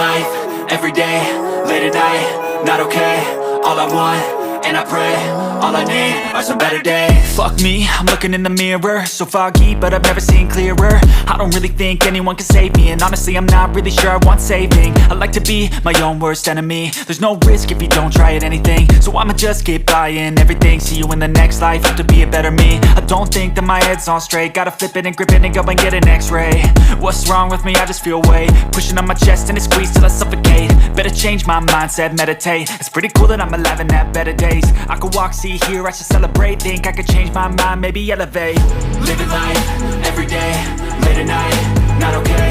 life, everyday, late at night, not okay. All I want, and I pray, all I need are some better days. Fuck me, I'm looking in the mirror, so foggy, but I've never seen clearer. I don't really think anyone can save me, and honestly I'm not really sure I want saving. I like to be my own worst enemy. There's no risk if you don't try at anything, so I'ma just keep buying everything. See you in the next life, have to be a better me. I don't think that my head's on straight, gotta flip it and grip it and go and get an x-ray. What's wrong with me? I just feel weight pushing on my chest and it squeezes till I suffocate. Better change my mindset, meditate. It's pretty cool that I'm alive and have better days. I could walk, see, hear, I should celebrate. Think I could change my mind, maybe elevate. Living life, everyday, late at night, not okay.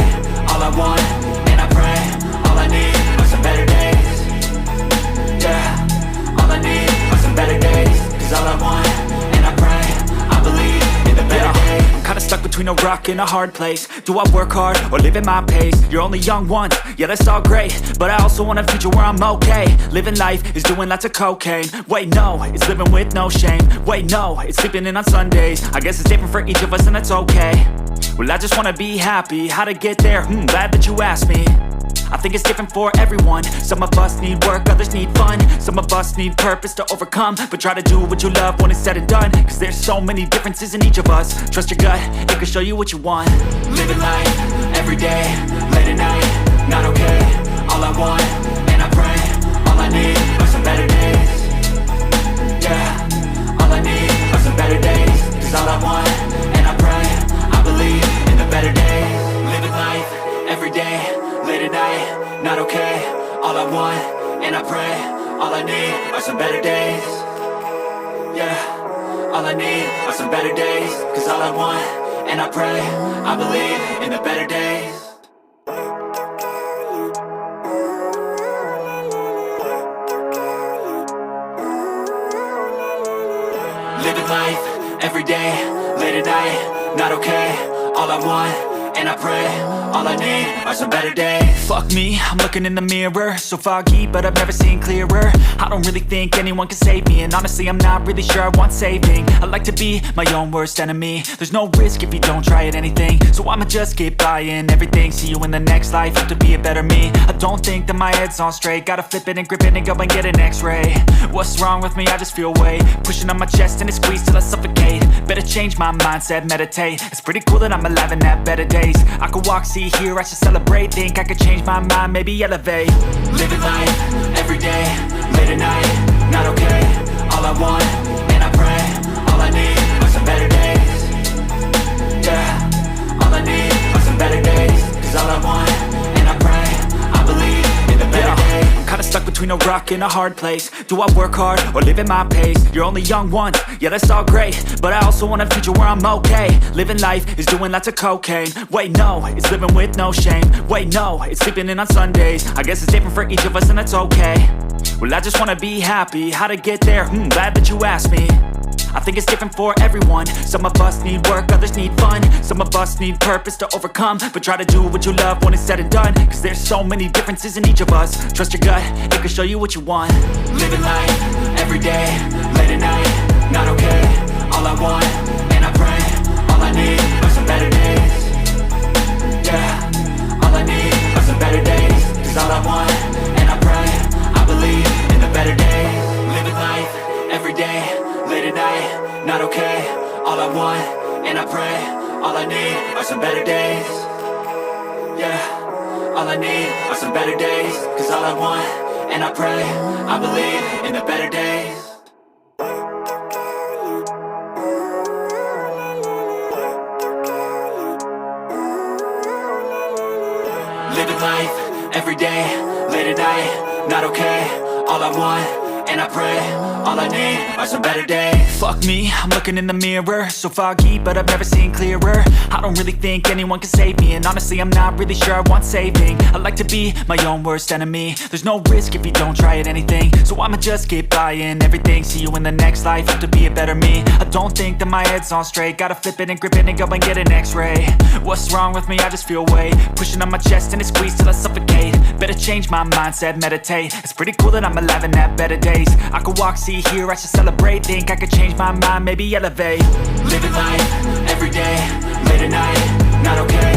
All I want, and I pray, all I need are some better days. Yeah, all I need are some better days. Cause all I want, and I pray, I believe in the better days. I'm kinda stuck between a rock and a hard place. Do I work hard or live at my pace? You're only young once, yeah that's all great, but I also want a future where I'm okay. Living life is doing lots of cocaine. Wait no, it's living with no shame. Wait no, it's sleeping in on Sundays. I guess it's different for each of us and that's okay. Well I just wanna be happy, how to get there? Glad that you asked me. I think it's different for everyone. Some of us need work, others need fun. Some of us need purpose to overcome. But try to do what you love when it's said and done. Cause there's so many differences in each of us. Trust your gut, it can show you what you want. Living life, everyday, late at night, not okay. All I want, and I pray, all I need are some better days. Yeah, all I need are some better days. Cause all I want, and I pray, I believe in the better days. Living life, everyday, late at night, not okay. All I want, and I pray, all I need are some better days. Yeah, all I need are some better days. Cause all I want, and I pray, I believe in the better days. Living life, everyday, late at night, not okay. All I want, and I pray, all I need are some better days. Fuck me, I'm looking in the mirror, so foggy, but I've never seen clearer. I don't really think anyone can save me, and honestly I'm not really sure I want saving. I like to be my own worst enemy. There's no risk if you don't try at anything, so I'ma just keep buying everything. See you in the next life, have to be a better me. I don't think that my head's on straight, gotta flip it and grip it and go and get an x-ray. What's wrong with me? I just feel weight pushing on my chest and it squeezes till I suffocate. Better change my mindset, meditate. It's pretty cool that I'm alive and have better days. I could walk, see, hear, I should celebrate. Think I could change my mind, maybe elevate. Living life, everyday, late at night, not okay. All I want, and I pray, all I need are some better days. Yeah, all I need are some better days. Cause all I want, and I pray, I believe in the better days. I'm kinda stuck between a rock and a hard place. Do I work hard or live at my pace? You're only young once, yeah that's all great, but I also want a future where I'm okay. Living life is doing lots of cocaine. Wait no, it's living with no shame. Wait no, it's sleeping in on Sundays. I guess it's different for each of us and that's okay. Well I just wanna be happy, how to get there? Glad that you asked me. I think it's different for everyone. Some of us need work, others need fun. Some of us need purpose to overcome. But try to do what you love when it's said and done. Cause there's so many differences in each of us. Trust your gut, it can show you what you want. Living life, everyday, late at night, not okay. All I want, and I pray, all I need are some better days. Yeah, all I need are some better days. Cause all I want, and I pray, I believe in the better days. Living life, everyday, late at night, not okay. All I want, and I pray, all I need are some better days. Yeah, all I need are some better days. Cause all I want, and I pray, I believe in the better days. Living life, everyday, late at night, not okay. All I want, and I pray, all I need are some better days. Fuck me, I'm looking in the mirror, so foggy, but I've never seen clearer. I don't really think anyone can save me, and honestly I'm not really sure I want saving. I like to be my own worst enemy. There's no risk if you don't try at anything, so I'ma just keep buying everything. See you in the next life, have to be a better me. I don't think that my head's on straight, gotta flip it and grip it and go and get an x-ray. What's wrong with me? I just feel weight pushing on my chest and it squeezes till I suffocate. Better change my mindset, meditate. It's pretty cool that I'm alive and have better days. I could walk, see, hear, I should celebrate. Think I could change my mind, maybe elevate. Living life, everyday, late at night, not okay.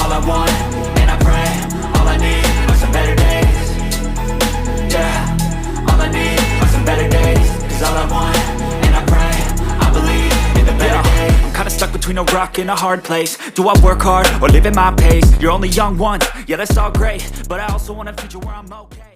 All I want, and I pray, all I need are some better days. rock in a hard place. Do I work hard or live at my pace? You're only young once, yeah that's all great, but I also want a future where I'm okay.